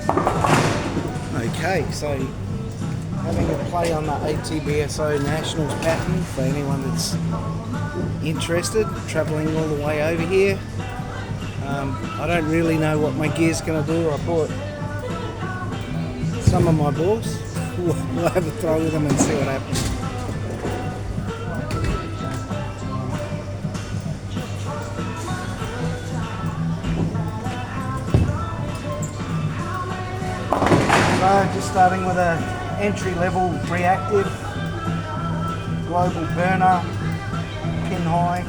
Okay, so having a play on the ATBSO Nationals pattern for anyone that's interested, travelling all the way over here. I don't really know what my gear's going to do. I bought some of my balls. We'll have a throw with them and see what happens. So just starting with an entry-level reactive global burner, pin high.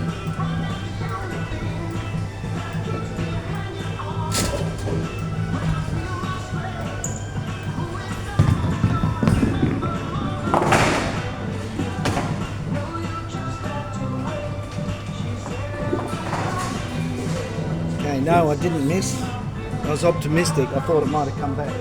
Okay, no, I didn't miss. I was optimistic. I thought it might have come back.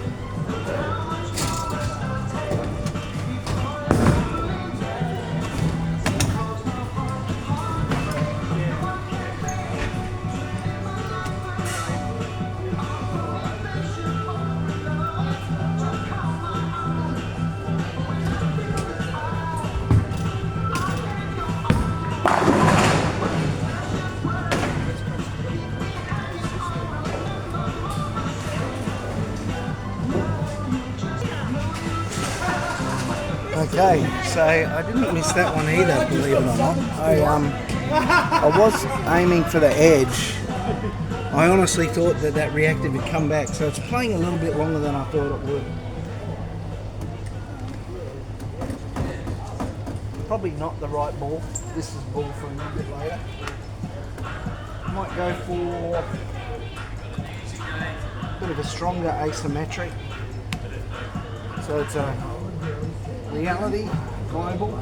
Okay, so I didn't miss that one either, believe it or not. I was aiming for the edge. I honestly thought that reactive would come back, so it's playing a little bit longer than I thought it would. Probably not the right ball. This is a ball for a little bit later. Might go for a bit of a stronger asymmetric. So it's a reality global.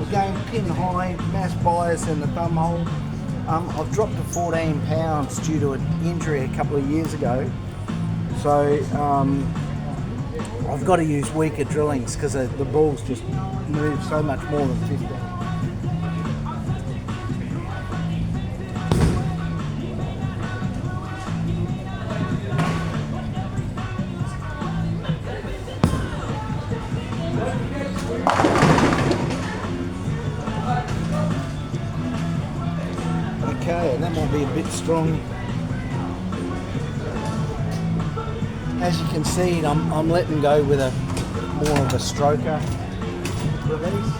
Again, pin high, mass bias in the thumb hole. I've dropped to 14 pounds due to an injury a couple of years ago. So I've got to use weaker drillings because the balls just move so much more than 50. Okay, and that might be a bit strong. As you can see, I'm letting go with a more of a stroker release.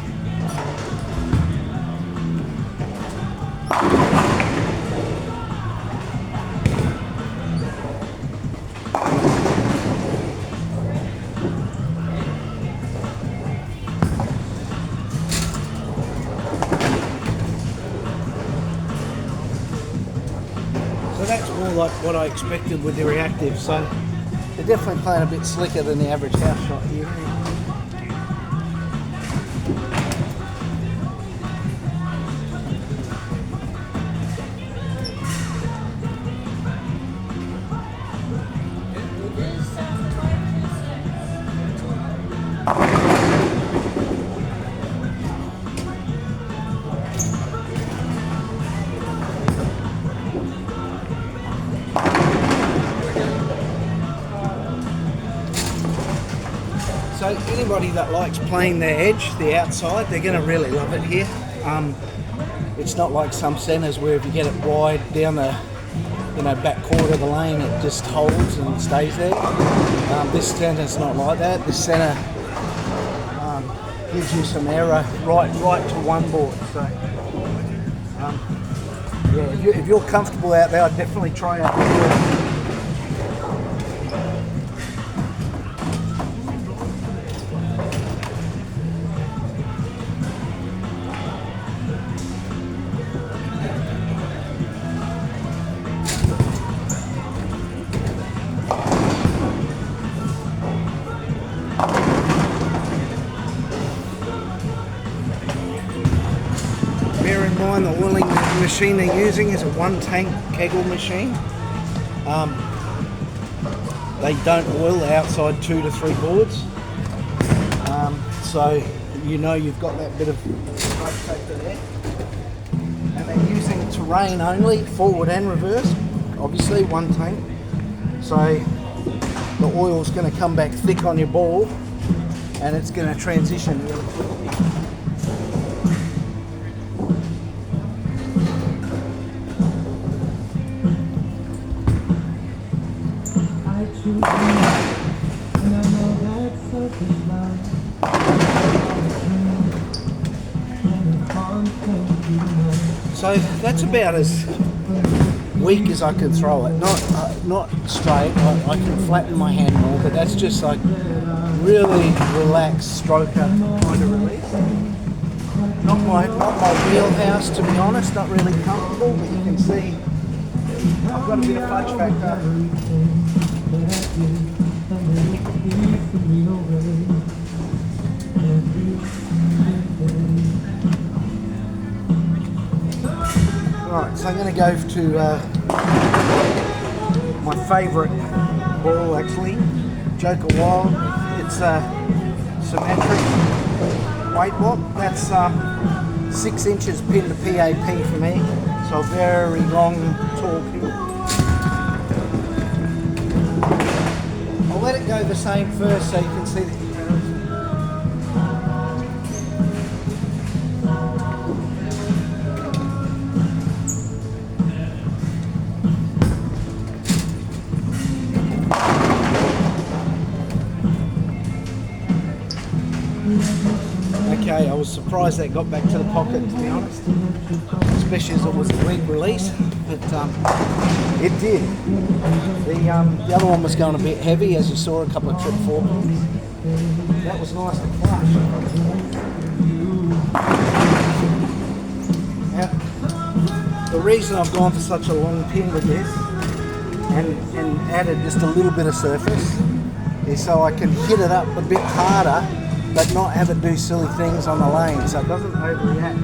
So that's more like what I expected with the reactive. So they're definitely playing a bit slicker than the average house shot here. So anybody that likes playing their edge, the outside, they're going to really love it here. It's not like some centres where if you get it wide down the back quarter of the lane, it just holds and stays there. This centre's not like that. This centre gives you some error right to one board. So yeah, if you're comfortable out there, I'd definitely try out the Bear in mind the oiling machine they're using is a one-tank kegel machine. They don't oil the outside 2 to 3 boards, so you've got that bit of smoke factor there. And they're using terrain only, forward and reverse, obviously one tank. So the oil's going to come back thick on your ball, and it's going to transition really quickly. So that's about as weak as I can throw it. Not straight. I can flatten my hand more, but that's just like really relaxed stroker kind of release. Not my wheelhouse, to be honest. Not really comfortable, but you can see I've got a bit of fudge factor. Right, so I'm going to go to my favourite ball actually, Joker Wild. It's a symmetric weight block. That's 6 inches pin to PAP for me, so a very long, tall pin. I'll let it go the same first so you can see the comparison. Okay, I was surprised that got back to the pocket, to be honest, especially as it was a weak release, but it did. The other one was going a bit heavy, as you saw, a couple of trip four pins. That was nice to flush. Now, the reason I've gone for such a long pin with this and added just a little bit of surface is so I can hit it up a bit harder but not have it do silly things on the lane, so it doesn't overreact.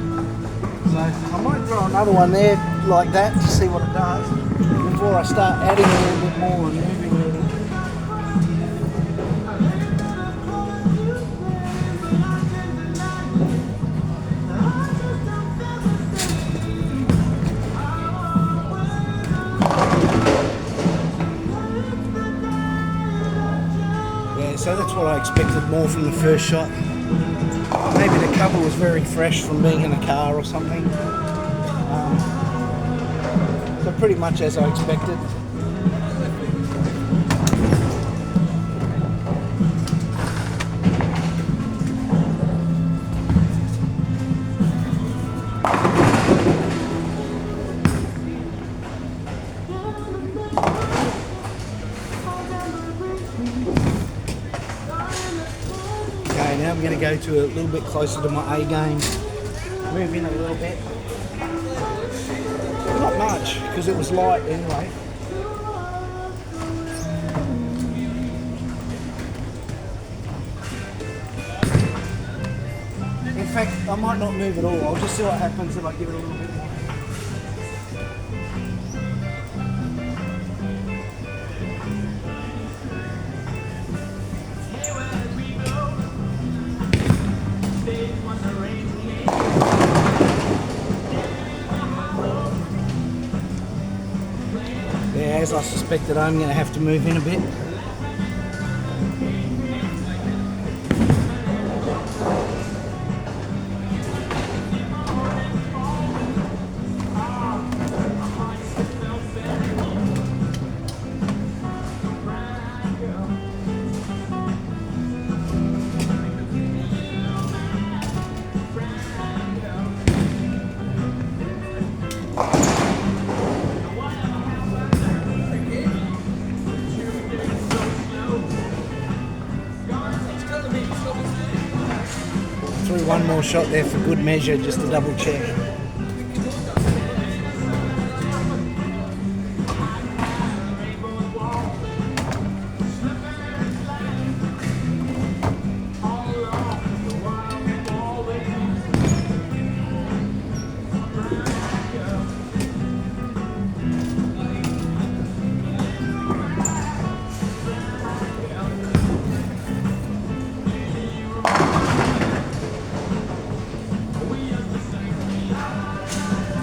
So I might throw another one there like that to see what it does before I start adding a little bit more and moving a little. So that's what I expected more from the first shot. Maybe the cover was very fresh from being in a car or something. So pretty much as I expected. Now I'm going to go to a little bit closer to my A game, move in a little bit, not much because it was light anyway. In fact, I might not move at all, I'll just see what happens if I give it a little bit more. As I suspected, I'm going to have to move in a bit. Threw one more shot there for good measure, just to double check.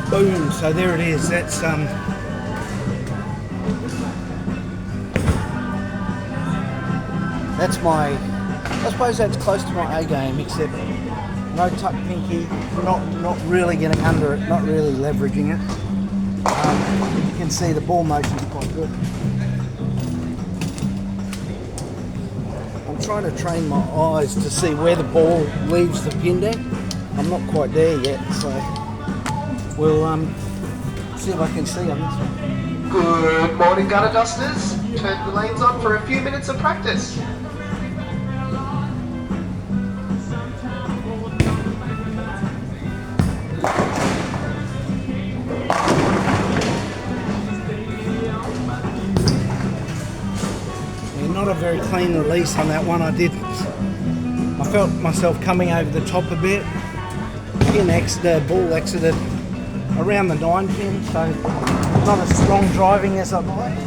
Boom, so there it is. That's That's my, I suppose that's close to my A game, except no tuck pinky, not really getting under it, not really leveraging it. You can see the ball motion's quite good. I'm trying to train my eyes to see where the ball leaves the pin deck. I'm not quite there yet, so we'll see if I can see on this one. Good morning, gutter dusters. Turn the lanes on for a few minutes of practice. Not a very clean release on that one. I felt myself coming over the top a bit. The ball exited around the 9 pin, so not as strong driving as I'd like.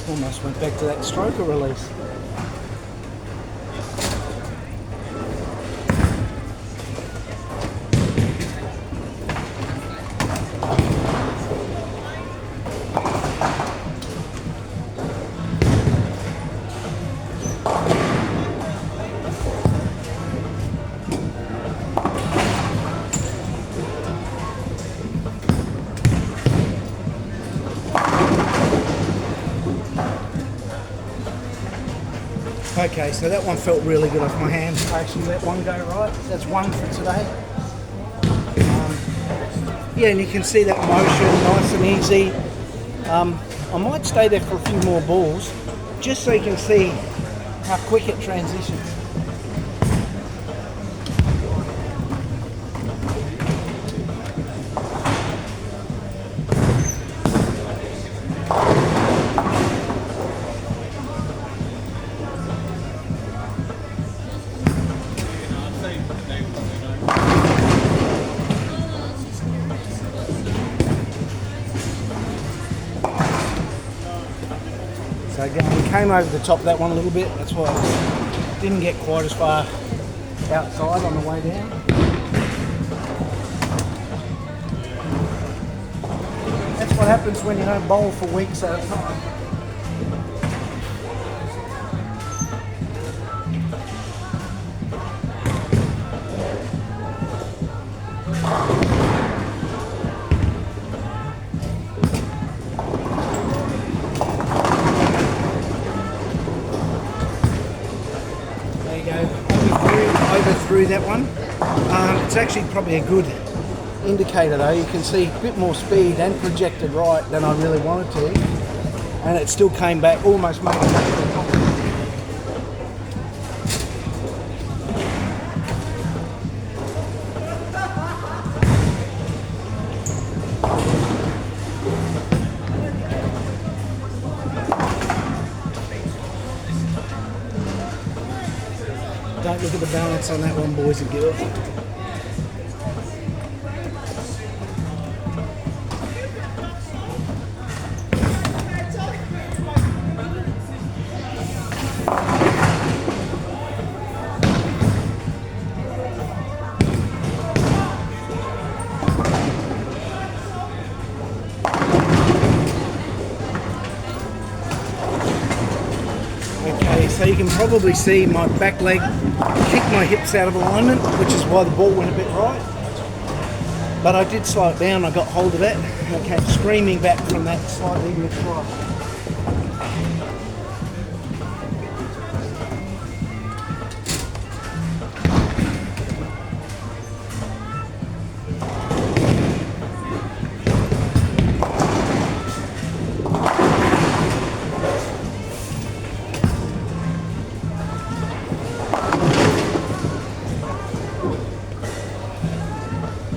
Almost went back to that stroker release. Okay, so that one felt really good off my hands. I actually let one go right. That's one for today. Yeah, and you can see that motion, nice and easy. I might stay there for a few more balls, just so you can see how quick it transitions. So again, came over the top of that one a little bit, that's why I didn't get quite as far outside on the way down. That's what happens when you don't bowl for weeks at a time. Through that one. It's actually probably a good indicator though. You can see a bit more speed and projected right than I really wanted to, and it still came back, almost made it. Don't look at the balance on that one, boys and girls. Okay, so you can probably see my back leg kicked my hips out of alignment, which is why the ball went a bit right. But I did slow it down, I got hold of it, and I came screaming back from that slightly mid-fly.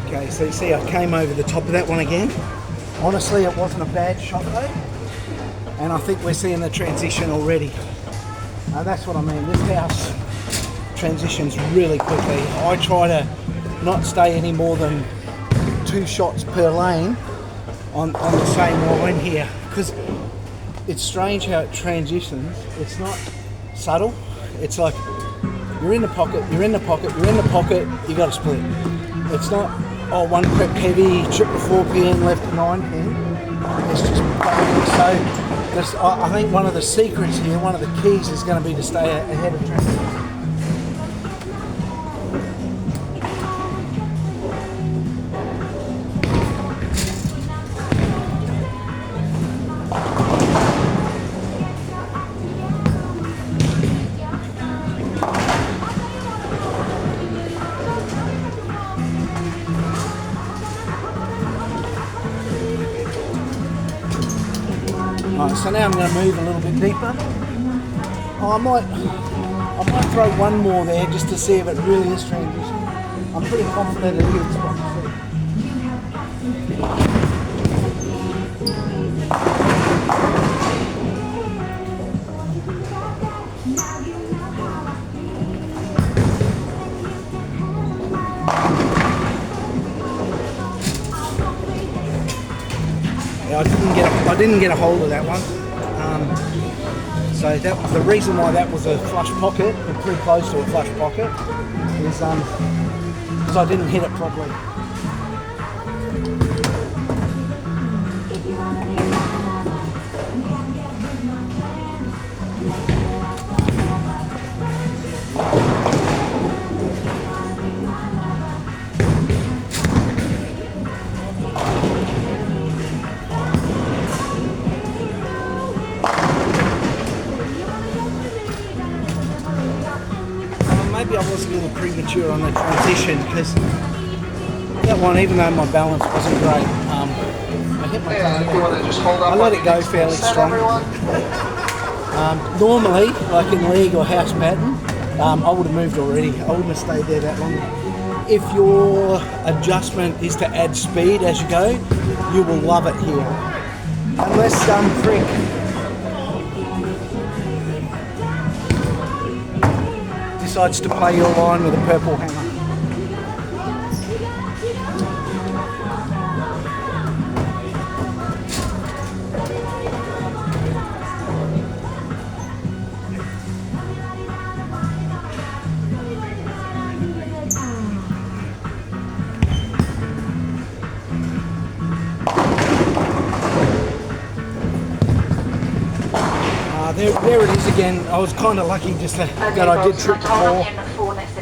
Okay, so you see I came over the top of that one again. Honestly, it wasn't a bad shot though. And I think we're seeing the transition already. That's what I mean, this house transitions really quickly. I try to not stay any more than 2 shots per lane on the same line here, because it's strange how it transitions. It's not subtle. It's like you're in the pocket, you're in the pocket, you're in the pocket, you got to split. It's not, oh, 1 prep heavy, triple 4 pin, left 9 pin. It's just so I think one of the secrets here, one of the keys is going to be to stay ahead of traffic. Right, so now I'm going to move a little bit deeper. I might throw one more there just to see if it really is transition. I'm pretty confident it is. I didn't get a hold of that one. So the reason why that was a flush pocket, or pretty close to a flush pocket, is because I didn't hit it properly. Maybe I was a little premature on the transition, because that one, even though my balance wasn't great, I hit my target. If you want to just hold up, I let it go fairly strong. Normally, like in league or house pattern, I would have moved already. I wouldn't have stayed there that long. If your adjustment is to add speed as you go, you will love it here. Unless some prick decides to play your line with a purple hammer. There it is again. I was kind of lucky just that I did trip before.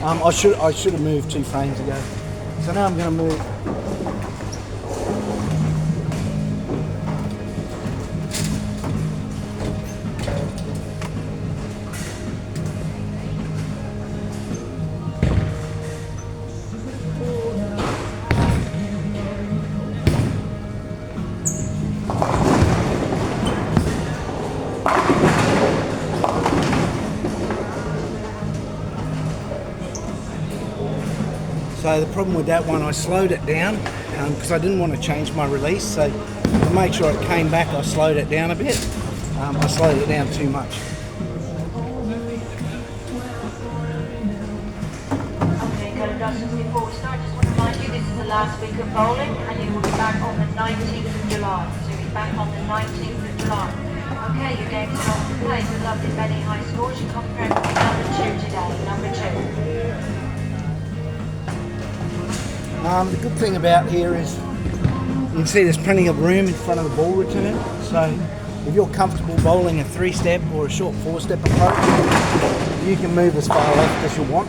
I should have moved 2 frames ago. So now I'm going to move. So the problem with that one, I slowed it down because I didn't want to change my release. So to make sure it came back, I slowed it down a bit. I slowed it down too much. Okay, Adjustments, before we start, just want to remind you this is the last week of bowling and you will be back on the 19th of July. So you'll be back on the 19th of July. Okay, your game is on to play with lovely many high scores. You come from number 2 today, number 2. The good thing about here is you can see there's plenty of room in front of the ball return. So if you're comfortable bowling a 3-step or a short 4-step approach, you can move as far left as you want.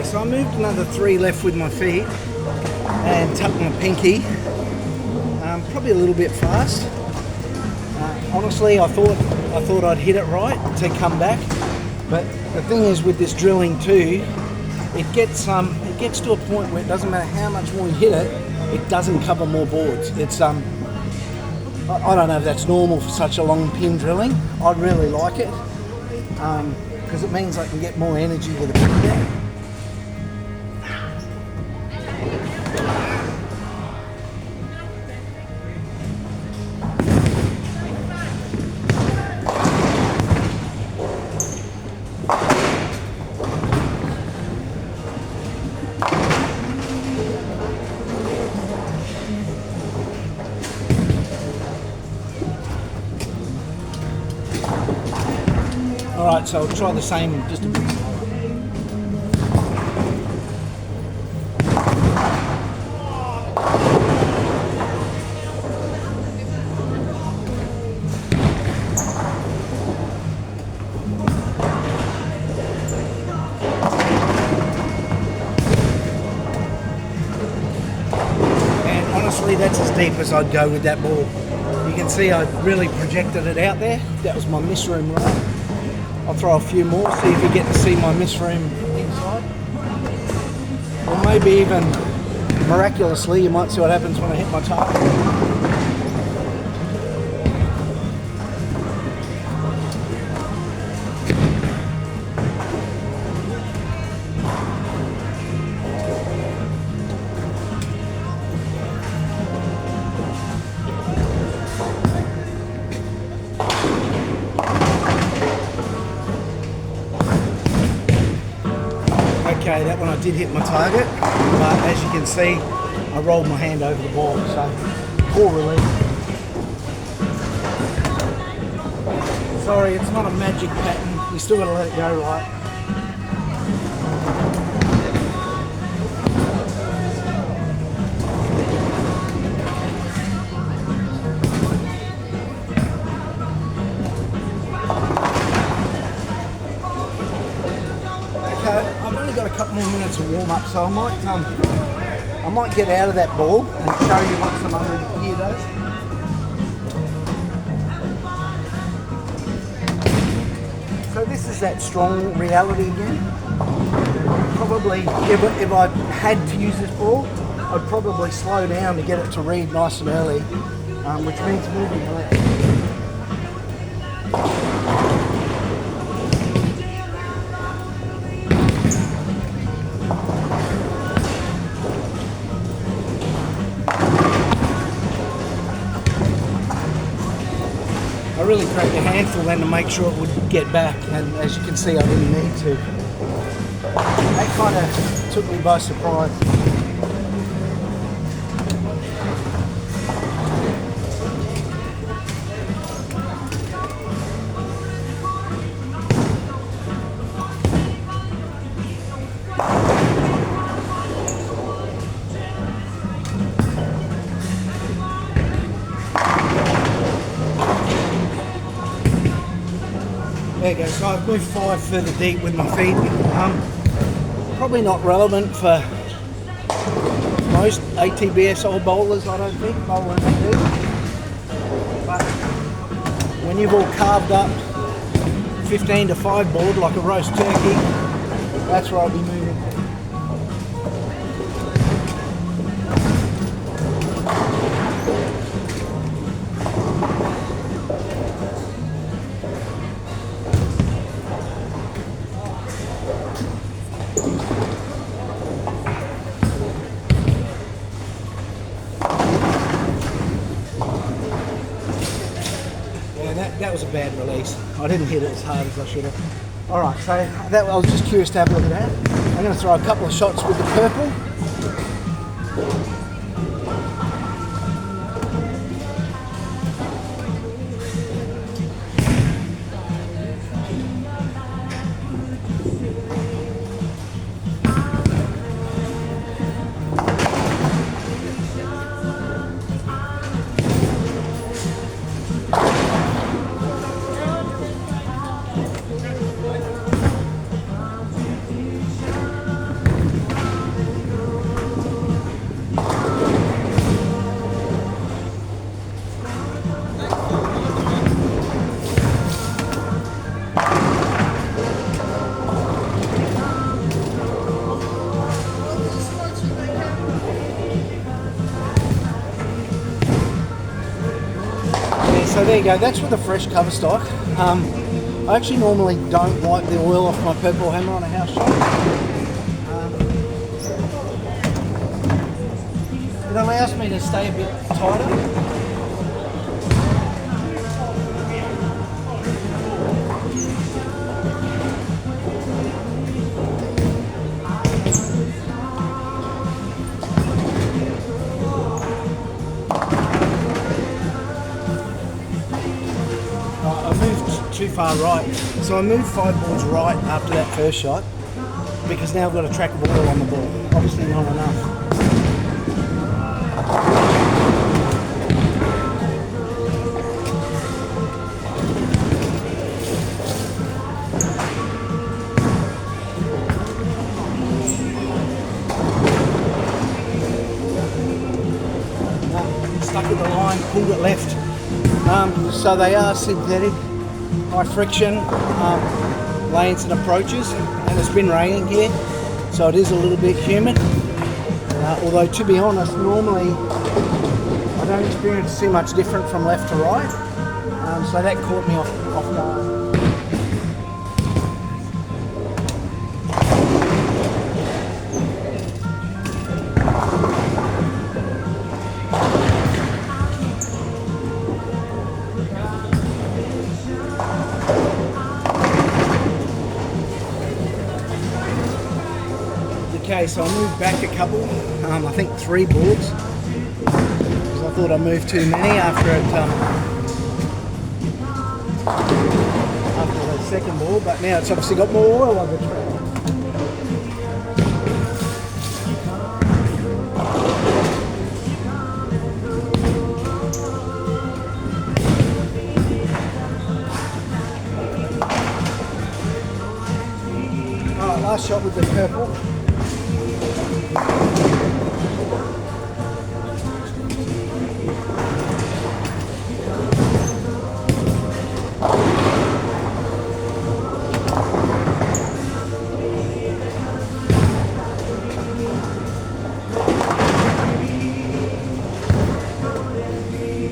So I moved another 3 left with my feet and tucked my pinky, probably a little bit fast. Honestly, I thought I'd hit it right to come back, but the thing is with this drilling too, it gets it gets to a point where it doesn't matter how much more you hit it, it doesn't cover more boards. It's I don't know if that's normal for such a long pin drilling. I really like it because it means I can get more energy with the pin down. Alright, so I'll try the same just a bit slower. And honestly, that's as deep as I'd go with that ball. You can see I really projected it out there. That was my miss room right. I'll throw a few more, see if you get to see my miss room inside. Or maybe even miraculously, you might see what happens when I hit my target. Okay, that one I did hit my target, but as you can see, I rolled my hand over the ball, so poor relief. Sorry, it's not a magic pattern, you still got to let it go right. I've only got a couple more minutes of warm up, so I might get out of that ball and show you what some under here does. So this is that strong reality again. Probably, if I had to use this ball, I'd probably slow down to get it to read nice and early, which means moving the left. I really cranked a handful then to make sure it would get back, and as you can see I didn't need to. That kind of took me by surprise. There you go, so I've moved 5 further deep with my feet. Probably not relevant for most ATBSO bowlers, I don't think, bowling like this. But when you've all carved up 15 to 5 board like a roast turkey, that's where I'll be moving. That was a bad release. I didn't hit it as hard as I should have. Alright, so I was just curious to have a look at that. I'm going to throw a couple of shots with the purple. so there you go. That's with the fresh cover stock. I actually normally don't wipe the oil off my purple hammer on a house shop. It allows me to stay a bit tighter. Too far right, so I moved 5 balls right after that first shot because now I've got a track of oil on the ball. Obviously not enough. Stuck with the line, pulled it left. So they are synthetic. High friction lanes and approaches, and it's been raining here, so it is a little bit humid. Although to be honest, normally I don't experience too much different from left to right, so that caught me off guard. Okay, so I moved back a couple, I think 3 boards, because I thought I moved too many after the second ball, but now it's obviously got more oil on the track. Alright, last shot with the purple.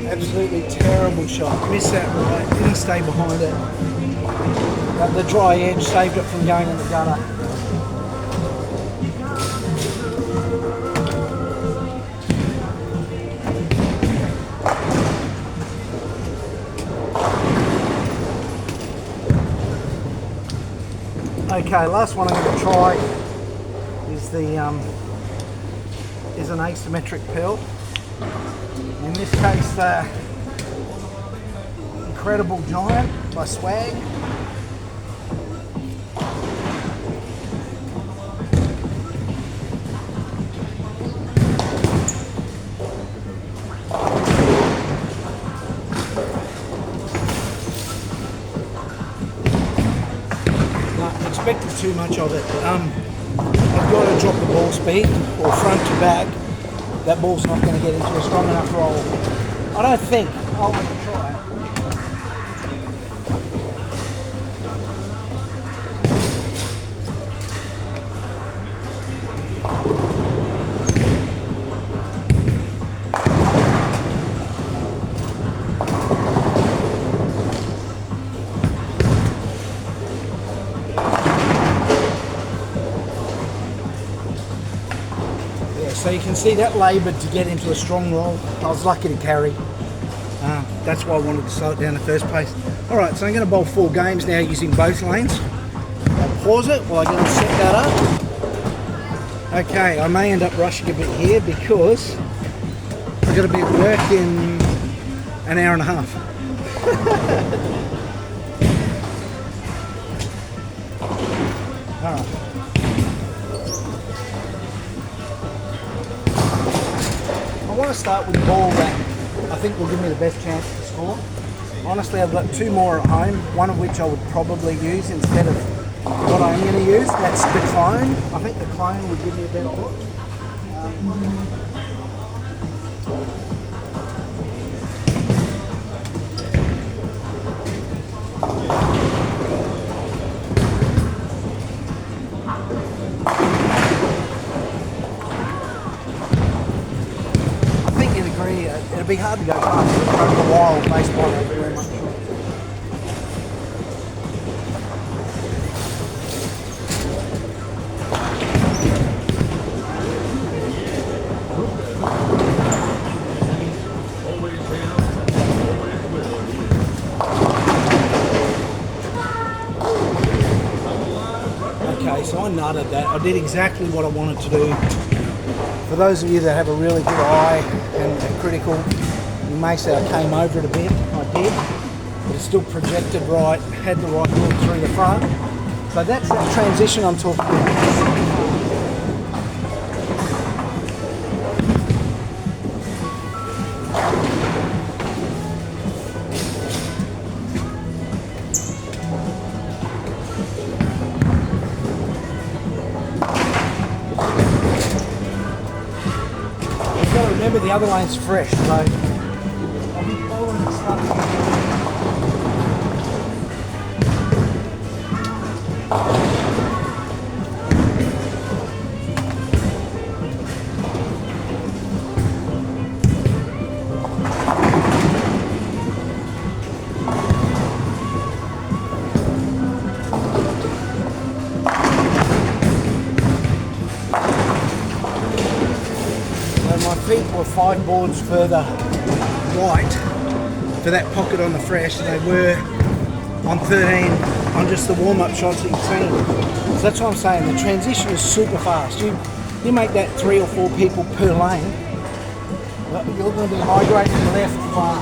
Absolutely terrible shot. Missed that right, didn't stay behind it. But the dry edge saved it from going in the gutter. Okay, last one I'm going to try is an asymmetric pearl. In this case, the Incredible Giant by Swag. Not expected too much of it. I've got to drop the ball speed or front to back. That ball's not going to get into a strong enough roll. I don't think. I'll try it. So you can see that laboured to get into a strong roll. I was lucky to carry. That's why I wanted to slow it down in the first place. Alright, so I'm going to bowl 4 games now using both lanes. I'll pause it while I get to set that up. Okay, I may end up rushing a bit here because I've got to be at work in an hour and a half. Alright. I want to start with the ball that I think will give me the best chance to score. Honestly, I've got 2 more at home, one of which I would probably use instead of what I'm going to use. That's the clone. I think the clone would give me a better look. it'd be hard to go past the front of the wild baseball very much. Okay, so I nutted that. I did exactly what I wanted to do. For those of you that have a really good eye and are critical, you may say I came over it a bit. I did, but it still projected right, had the right look through the front. So that's that transition I'm talking about. Remember, the other lane's fresh, so I'll be following it slightly. My feet were 5 boards further right for that pocket on the fresh than they were on 13 on just the warm-up shots that you've seen. So that's what I'm saying, the transition is super fast. You make that 3 or 4 people per lane, you're going to be migrating left far.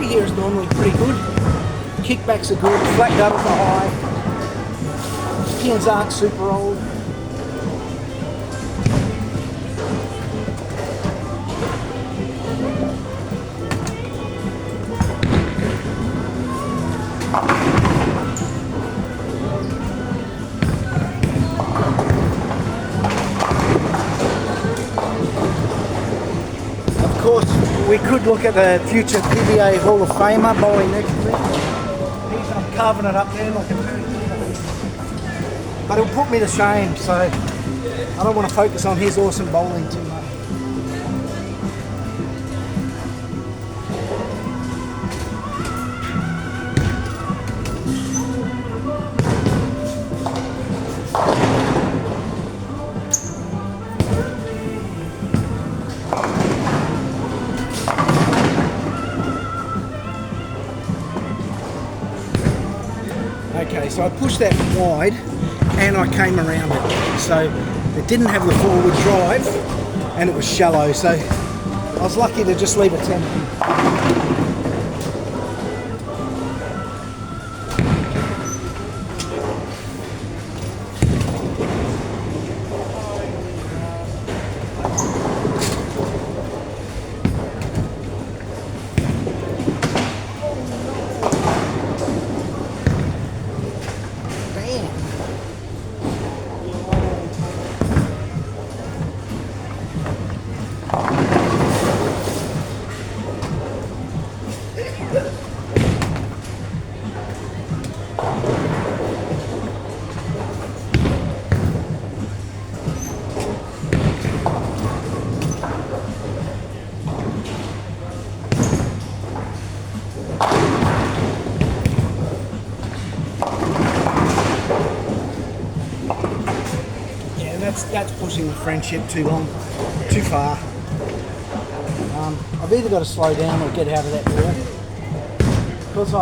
Here is normally pretty good. Kickbacks are good, flat gutters are high, pins aren't super old. Of course, we could look at the future PBA Hall of Famer bowling next to me. He's carving it up there like a but it'll put me to shame, so I don't want to focus on his awesome bowling too much. Okay, so I pushed that wide and I came around it. So it didn't have the forward drive and it was shallow. So I was lucky to just leave it 10. That's pushing the friendship too far. I've either got to slow down or get out of that ball. Because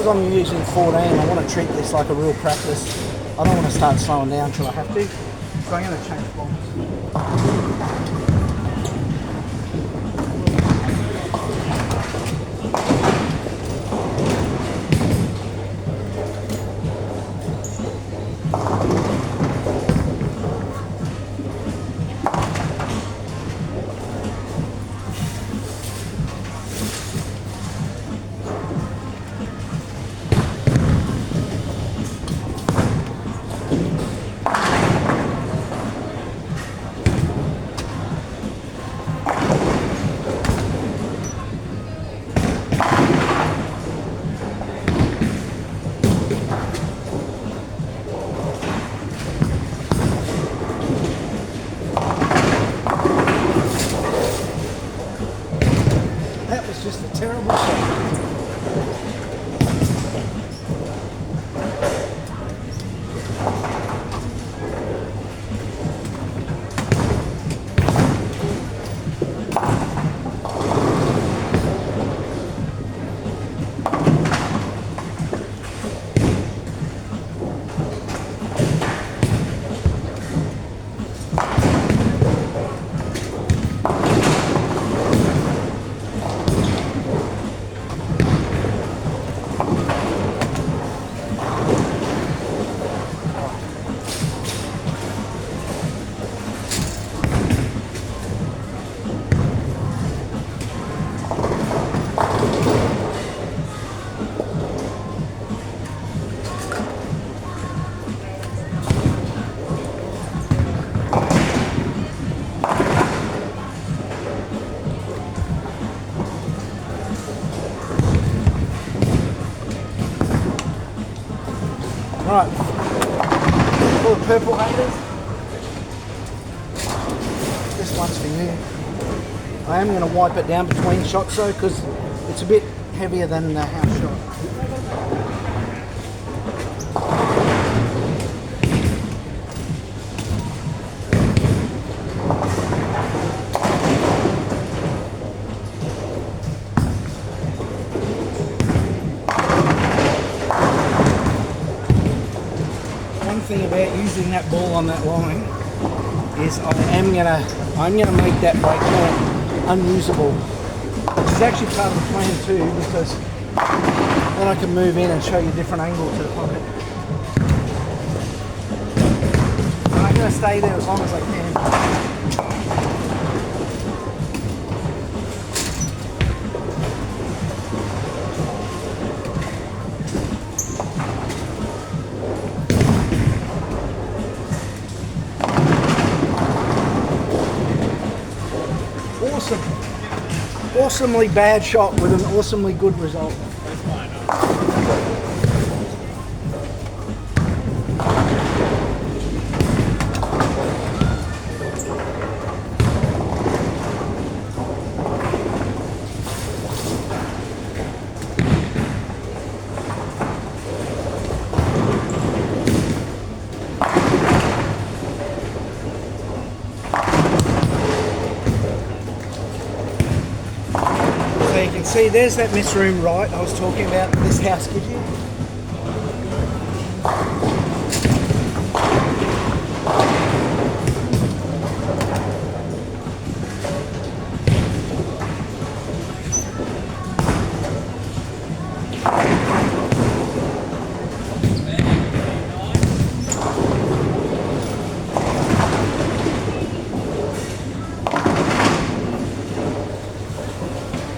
I'm using 14, I want to treat this like a real practice. I don't want to start slowing down until I have to. So I'm going to change balls. Right, all the purple haters. This one's for you. I am going to wipe it down between shots though, because it's a bit heavier than the house shot. One thing about using that ball on that line is I'm gonna make that brake line unusable. Which is actually part of the plan too, because then I can move in and show you a different angle to the pocket. And I'm gonna stay there as long as I can. Awesomely bad shot with an awesomely good result. So you can see there's that mist room right I was talking about that this house gives you.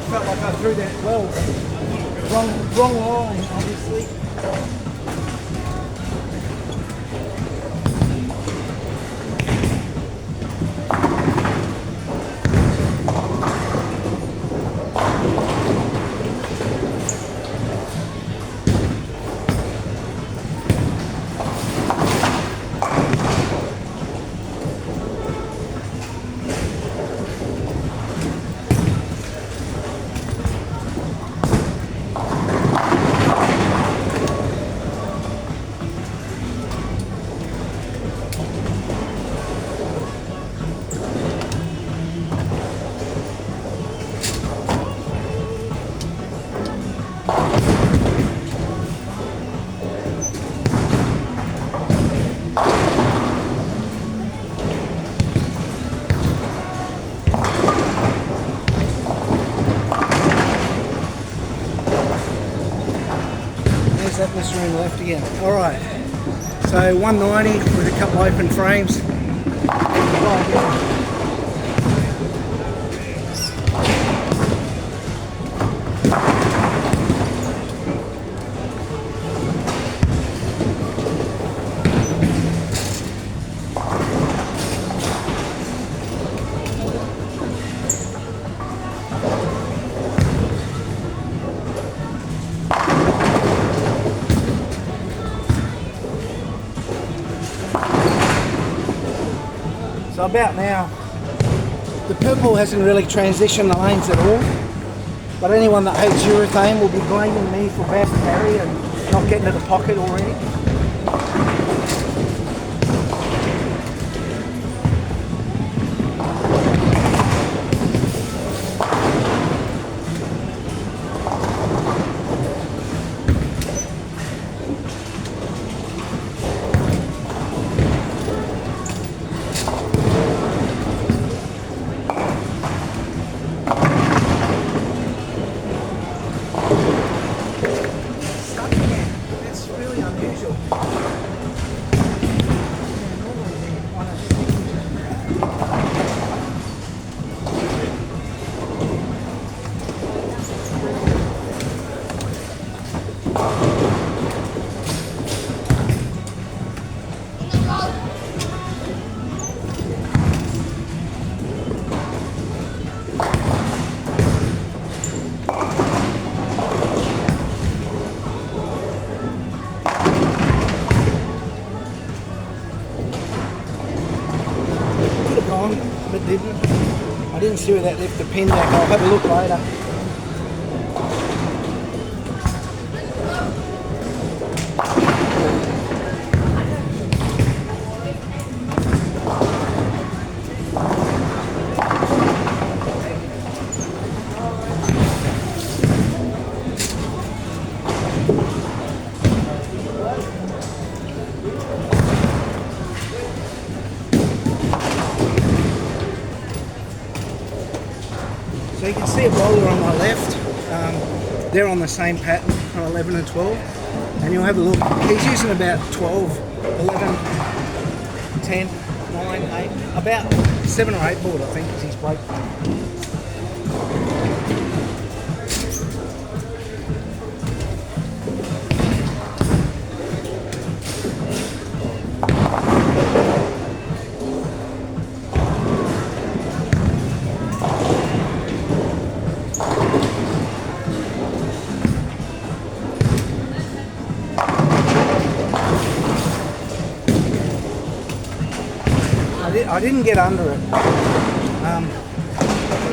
Felt like I threw that well, wrong line, obviously. That mist room left again. Alright, so 190 with a couple open frames. So about now, the purple hasn't really transitioned the lanes at all, but anyone that hates urethane will be blaming me for bad carry and not getting to the pocket already. see where that left the pin back. I'll have a look later. So you can see a bowler on my left. They're on the same pattern on 11 and 12. And you'll have a look. He's using about 12, 11, 10, 9, 8, about 7 or 8 board I think is his break point. I didn't get under it, but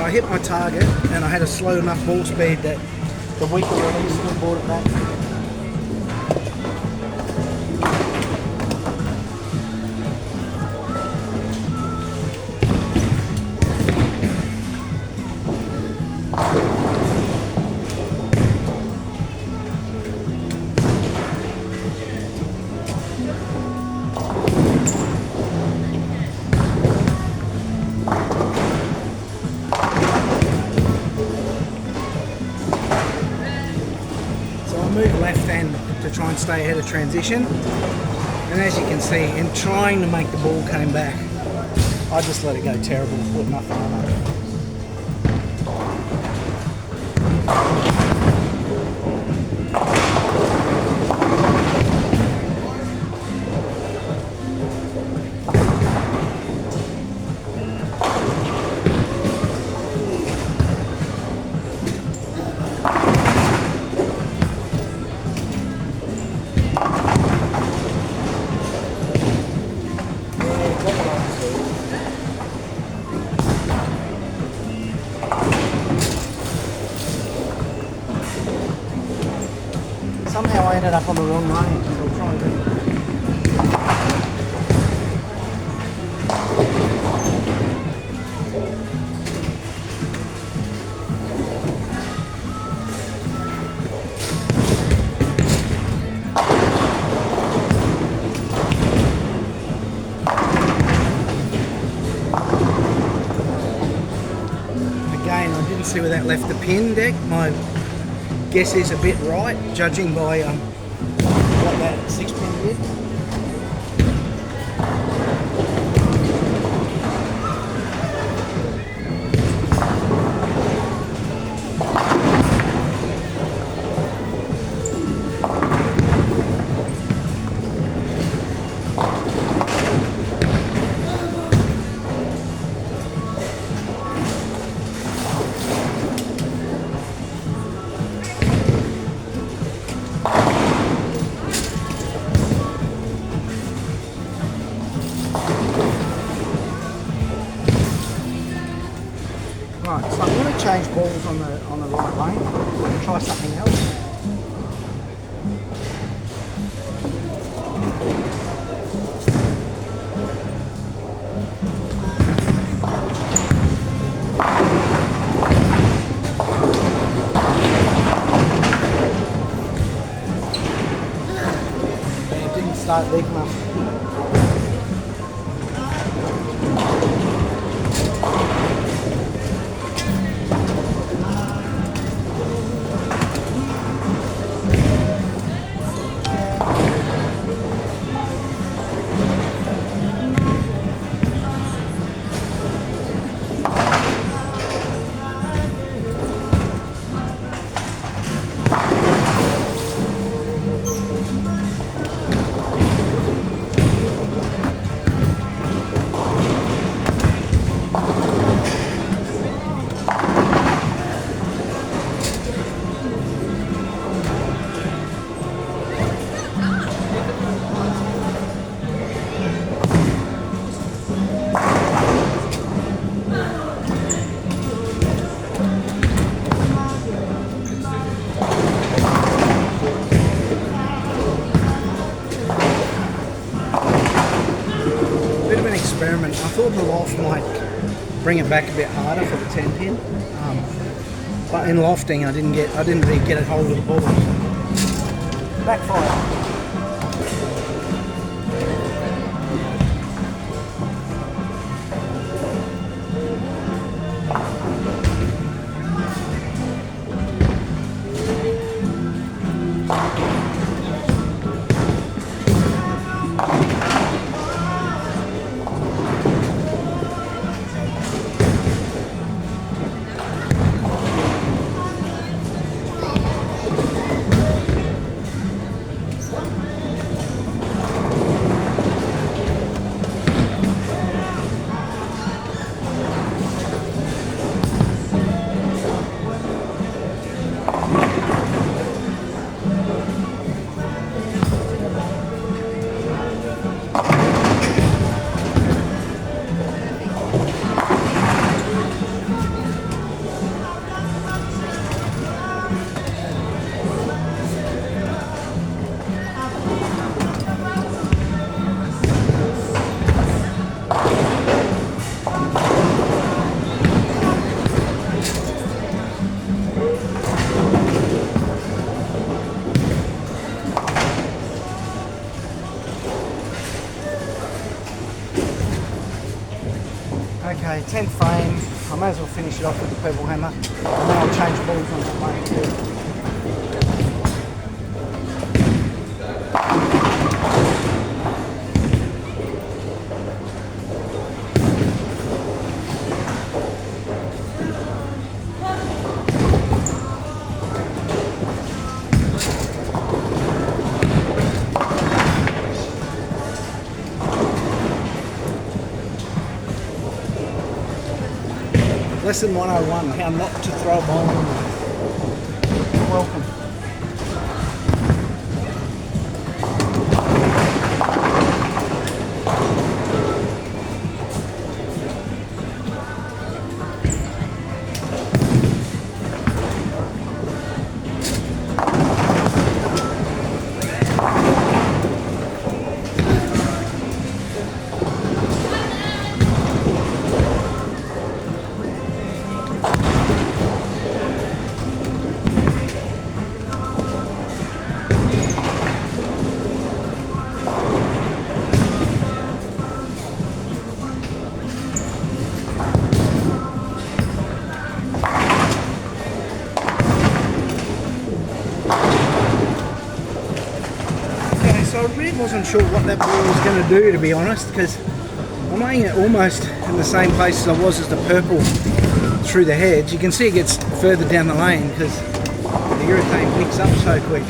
I hit my target and I had a slow enough ball speed that the weaker release still brought it back. Move left hand to try and stay ahead of transition, and as you can see, in trying to make the ball come back, I just let it go terrible, put nothing on it. Somehow I ended up on the wrong lane, so I'll try and do it. Again, I didn't see where that left the pin deck. My guess is a bit right, judging by what that 6-pin did. Right, so I'm going to change balls on the right lane and try something else. It didn't start big enough. thought the loft might bring it back a bit harder for the 10 pin, but in lofting I didn't really get a hold of the ball. Backfire. Okay, 10th frame. I may as well finish it off with the pebble hammer, and then I'll change balls on that lane too. Lesson 101, how not to throw a ball. You're welcome. So I really wasn't sure what that ball was going to do, to be honest, because I'm laying it almost in the same place as I was as the purple through the hedge. You can see it gets further down the lane because the urethane picks up so quick.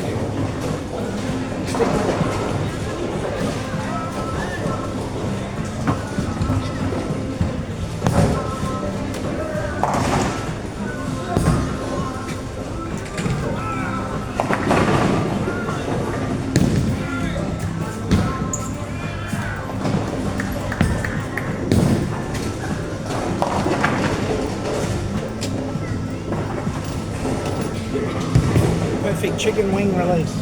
Perfect chicken wing release.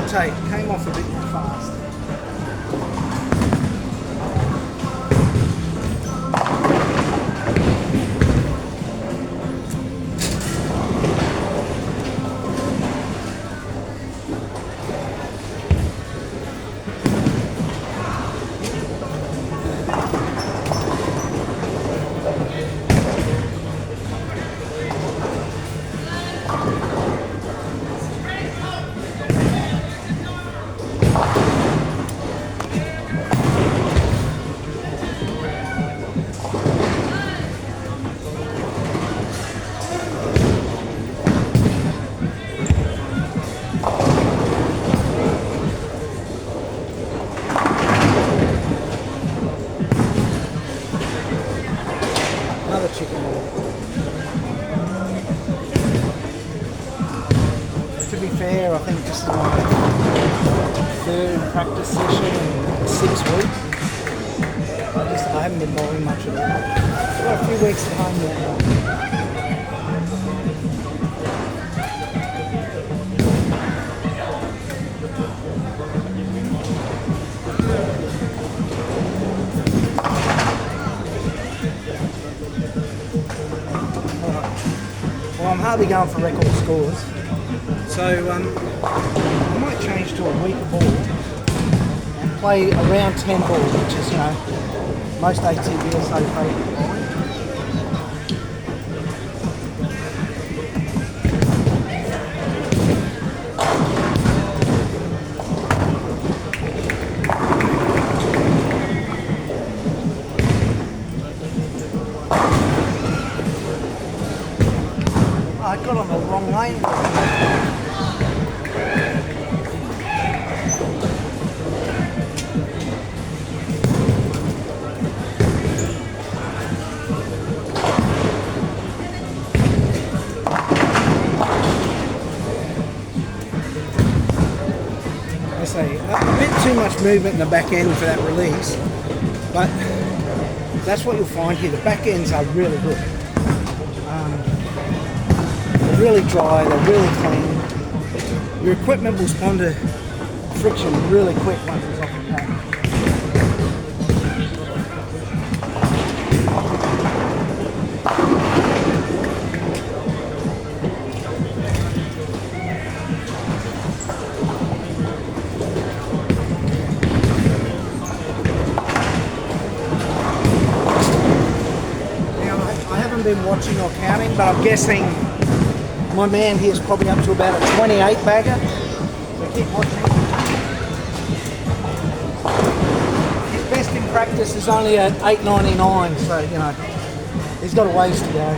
Tape came off a bit more fast. fair, I think this is my third practice session in 6 weeks. I haven't been bowling much at all. I've got a few weeks at home now. Well, I'm hardly going for record scores, so I might change to a weaker ball and play around 10 ball, which is, you know, most ATBSO favourite bowling. I got on the wrong lane. I say, a bit too much movement in the back end for that release, but that's what you'll find here. The back ends are really good. They're really dry, they're really clean. Your equipment will respond to friction really quick once it's off the pad. Now, I haven't been watching or counting, but I'm guessing my man here is probably up to about a 28 bagger, so keep watching. His best in practice is only at 8.99, so you know, he's got a ways to go.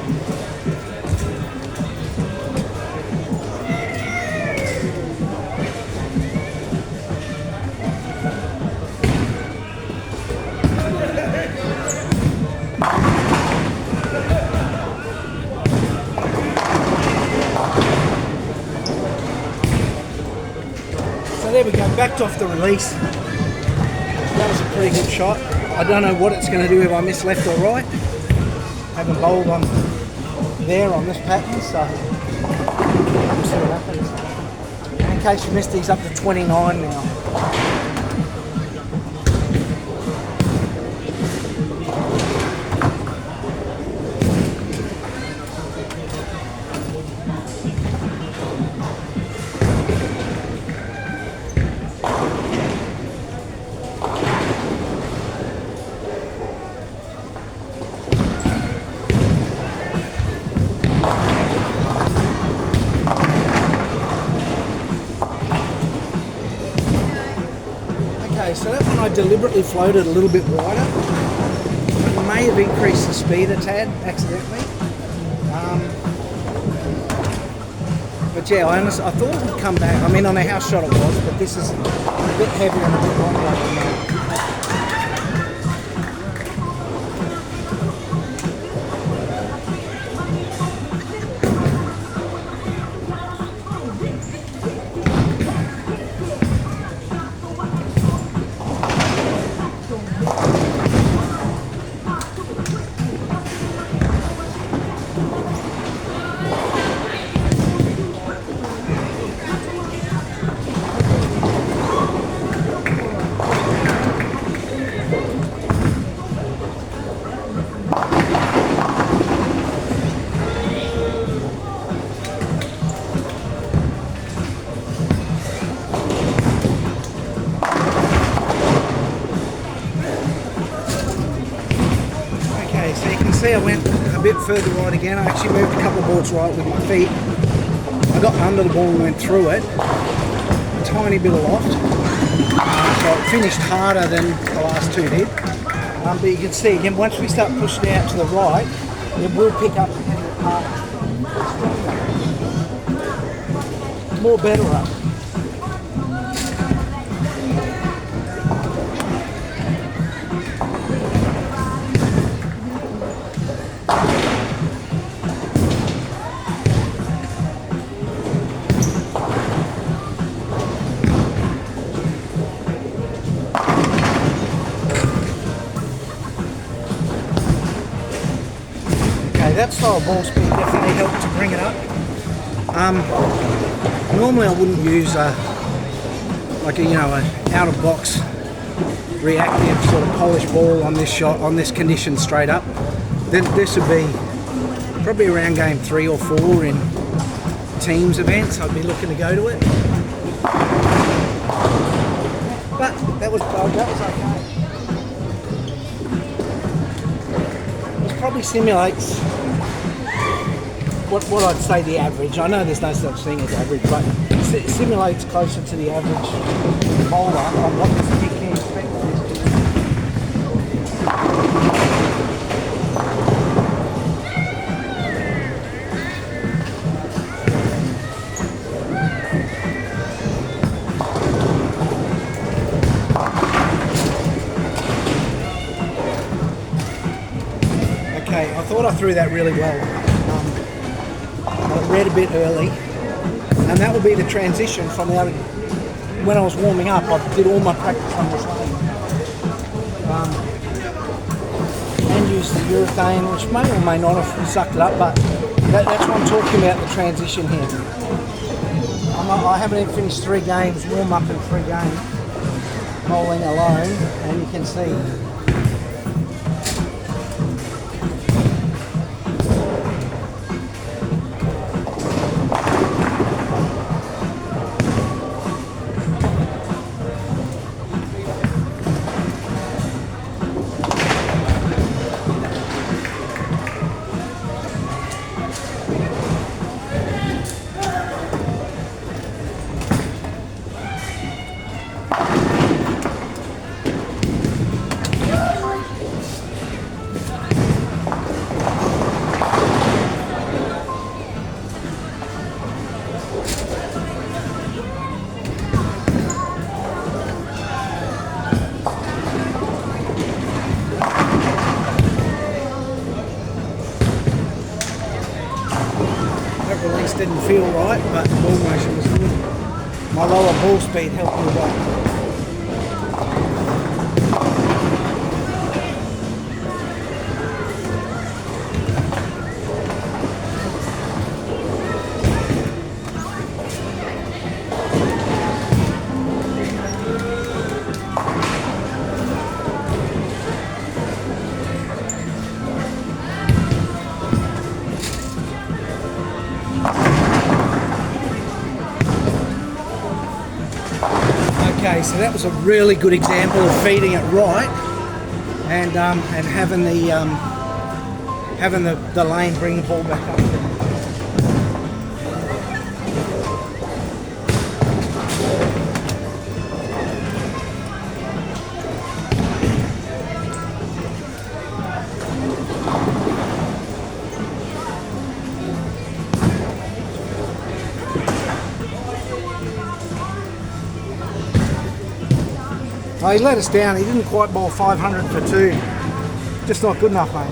So there we go, backed off the release. That was a pretty good shot. I don't know what it's going to do if I miss left or right. Haven't bowled on there on this pattern, so we'll see what happens. And in case you missed, he's up to 29 now. Okay, so that one I deliberately floated a little bit wider. I may have increased the speed a tad accidentally. But yeah, I thought it would come back. I mean, on a house shot it was, but this is a bit heavier and a bit longer than that. See, I went a bit further right again. I actually moved a couple of balls right with my feet. I got under the ball and went through it. A tiny bit aloft. So it finished harder than the last two did. But you can see again, once we start pushing out to the right, it will pick up harder. More better up. that style of ball spin definitely helped to bring it up. Normally I wouldn't use an out of box reactive sort of polished ball on this shot, on this condition straight up. Then this would be probably around game 3 or 4 in teams events. I'd be looking to go to it. But that was okay. It probably simulates what I'd say the average. I know there's no such thing as average, but it simulates closer to the average bowler on what this kid can expect with this. Okay, I thought I threw that really well. I read a bit early, and that will be the transition from the other. When I was warming up, I did all my practice on this lane, and used the urethane, which may or may not have sucked it up, but that's what I'm talking about, the transition here. I haven't even finished 3 games, warm up in 3 games, bowling alone, and you can see. Didn't feel right, but the ball motion was good. My lower ball speed helped me back. Okay, so that was a really good example of feeding it right, and having the lane bring the ball back up. Oh, he let us down. He didn't quite bowl 500 for 2. Just not good enough, mate.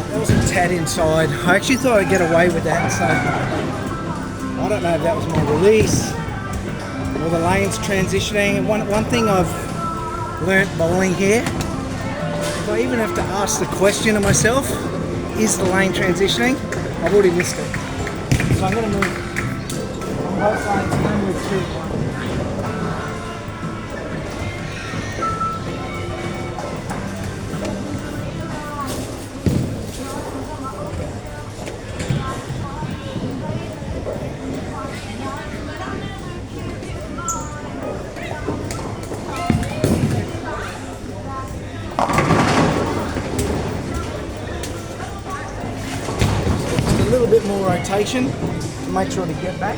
That was a tad inside. I actually thought I'd get away with that, so I don't know if that was my release or the lanes transitioning. And one thing I've learnt bowling here, if I even have to ask the question of myself, is the lane transitioning? I've already missed it. So I'm going to move on both lanes, I'm going to move 2. A little bit more rotation to make sure to get back.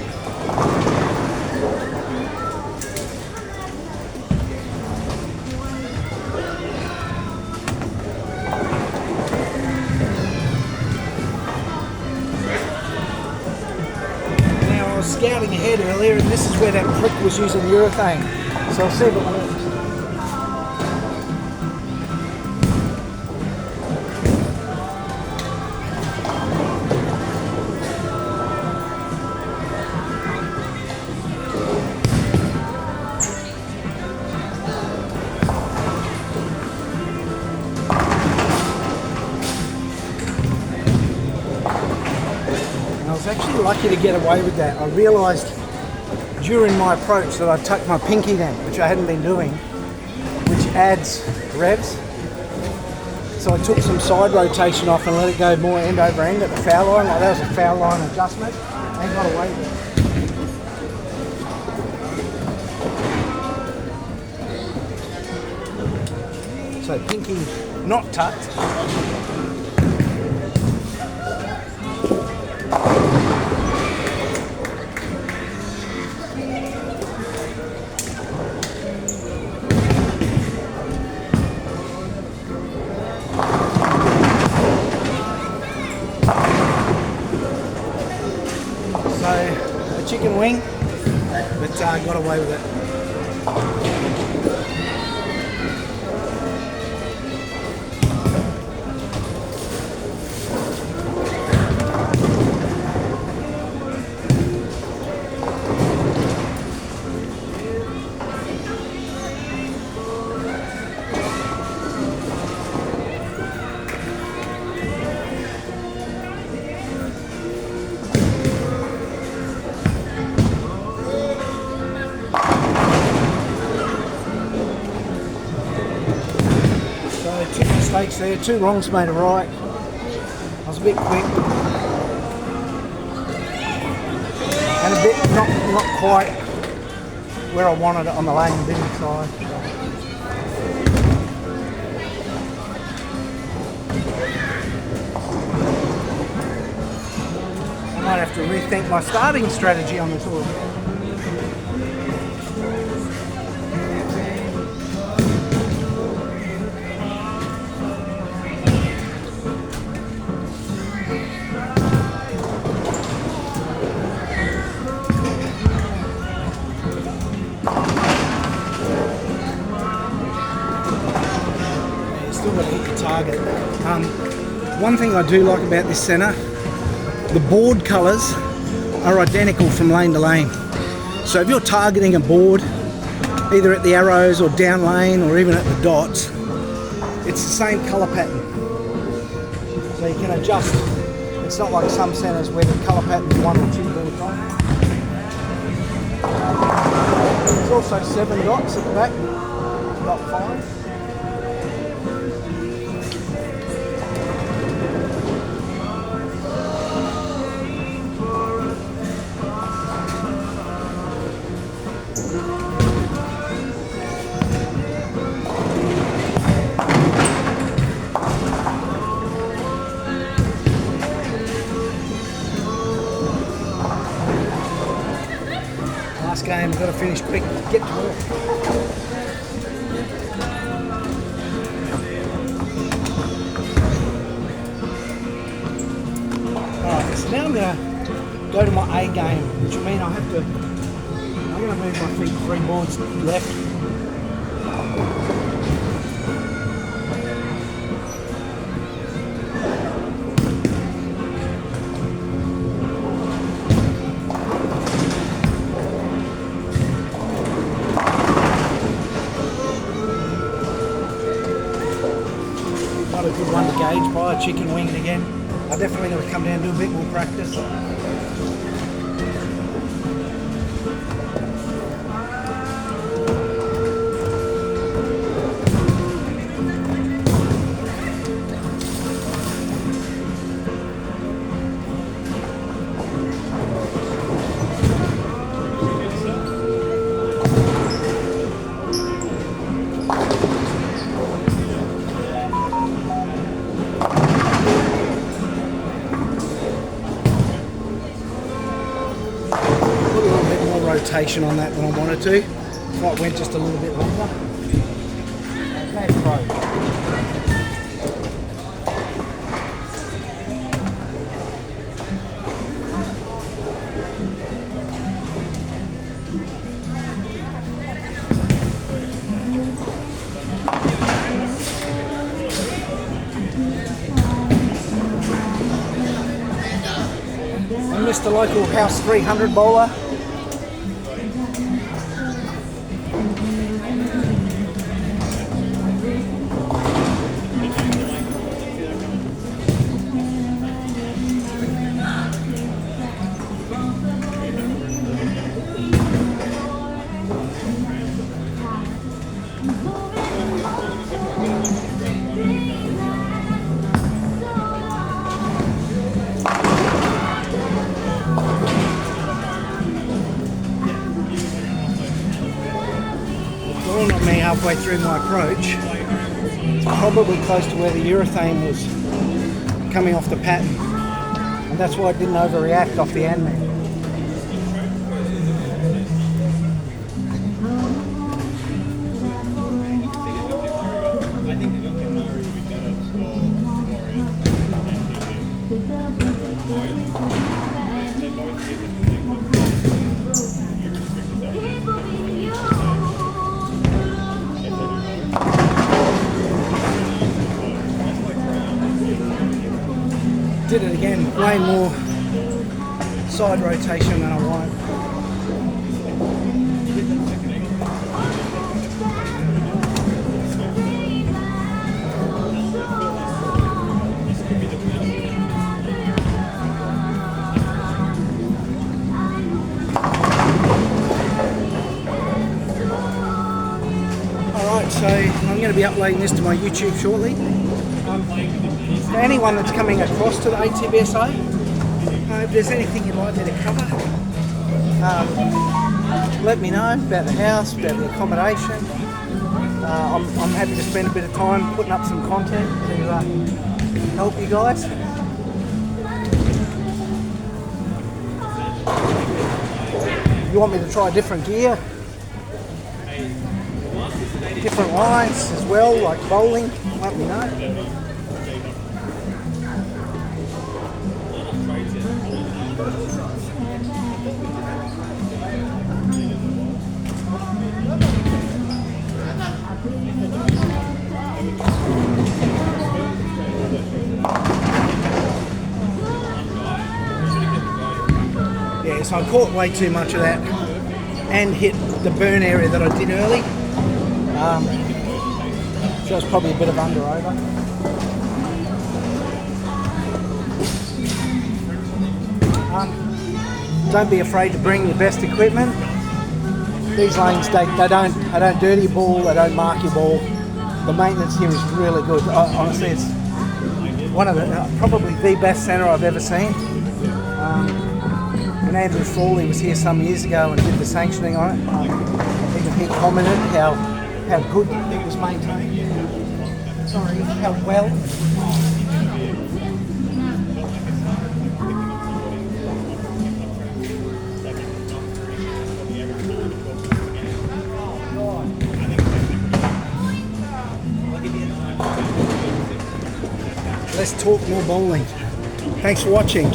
Now I was scouting ahead earlier, and this is where that prick was using urethane, so I'll see if it works. was actually lucky to get away with that. I realised during my approach that I tucked my pinky down, which I hadn't been doing, which adds revs. So I took some side rotation off and let it go more end over end at the foul line. Like that was a foul line adjustment and got away with it. So pinky not tucked. Chicken wing, but got away with it. Mistakes there, 2 wrongs made a right. I was a bit quick and a bit not quite where I wanted it on the lane bidding side. I might have to rethink my starting strategy on this order. Target. One thing I do like about this centre, the board colours are identical from lane to lane. So if you're targeting a board, either at the arrows or down lane or even at the dots, it's the same colour pattern. So you can adjust. It's not like some centres where the colour pattern is 1 or 2 boards on. There's also 7 dots at the back, dot 5. Game, got to finish quick, get to work. Alright, so now I'm going to go to my A game, which will mean I'm going to move my feet 3 boards left. A good one to gauge by, chicken wing it again. I definitely got to come down and do a bit more practice. Rotation on that than I wanted to. So it went just a little bit longer. Okay, pro. I missed the local house 300 bowler. halfway through my approach, it's probably close to where the urethane was coming off the pattern. And that's why I didn't overreact off the end there. Did it again, way more side rotation than I wanted. Alright, so I'm going to be uploading this to my YouTube shortly. For anyone that's coming across to the ATBSO, if there's anything you'd like me to cover, let me know about the house, about the accommodation. I'm happy to spend a bit of time putting up some content to help you guys. If you want me to try different gear, different lines as well, like bowling, let me know. Yeah, so I caught way too much of that and hit the burn area that I did early. So it's probably a bit of under over. Don't be afraid to bring your best equipment. These lanes, they don't dirty your ball, they don't mark your ball. The maintenance here is really good. Honestly, it's one of the probably the best centre I've ever seen. When Andrew Frawley was here some years ago and did the sanctioning on it, even he commented how good it was maintained. Sorry, how well. Let's talk more bowling. Thanks for watching.